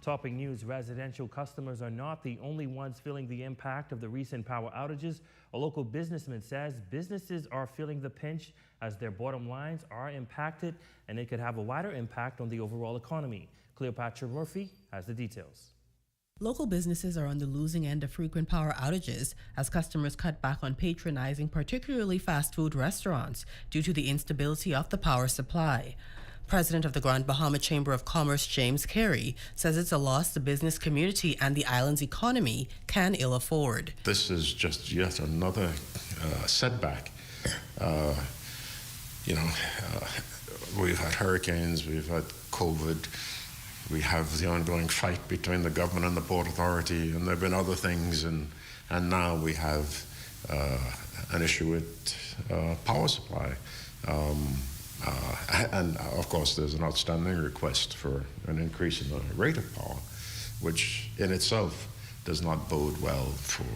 Topping news, residential customers are not the only ones feeling the impact of the recent power outages. A local businessman says businesses are feeling the pinch as their bottom lines are impacted, and it could have a wider impact on the overall economy. Cleopatra Murphy has the details. Local businesses are on the losing end of frequent power outages as customers cut back on patronizing particularly fast food restaurants due to the instability of the power supply. President of the Grand Bahama Chamber of Commerce, James Carey, says it's a loss the business community and the island's economy can ill afford. This is just yet another setback. We've had hurricanes, we've had COVID, we have the ongoing fight between the government and the Port Authority, and there have been other things, and now we have an issue with power supply. And of course, there's an outstanding request for an increase in the rate of power, which in itself does not bode well for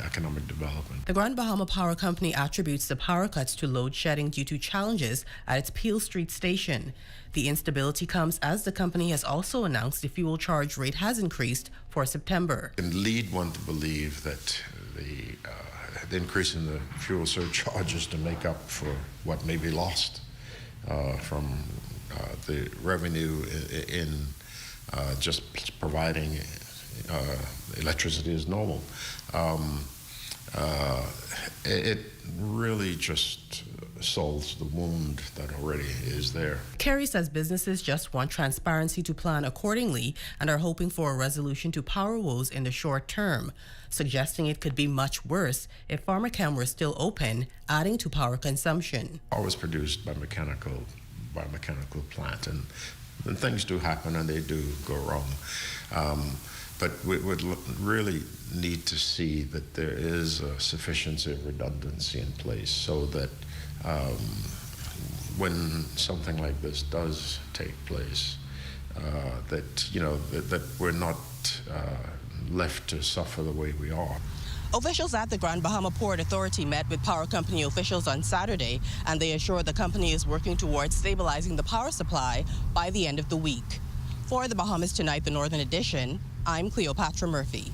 economic development. The Grand Bahama Power Company attributes the power cuts to load shedding due to challenges at its Peel Street station. The instability comes as the company has also announced the fuel charge rate has increased for September. It can lead one to believe that the increase in the fuel surcharge is to make up for what may be lost from the revenue in just providing electricity as normal. It really just solves the wound that already is there. Carey says businesses just want transparency to plan accordingly and are hoping for a resolution to power woes in the short term, suggesting it could be much worse if Pharmachem were still open, adding to power consumption. Power is produced by mechanical plant, and things do happen and they do go wrong. But we would really need to see that there is a sufficiency of redundancy in place so that when something like this does take place, that we're not left to suffer the way we are. Officials at the Grand Bahama Port Authority met with power company officials on Saturday, and they assured the company is working towards stabilizing the power supply by the end of the week. For the Bahamas Tonight, the Northern Edition, I'm Cleopatra Murphy.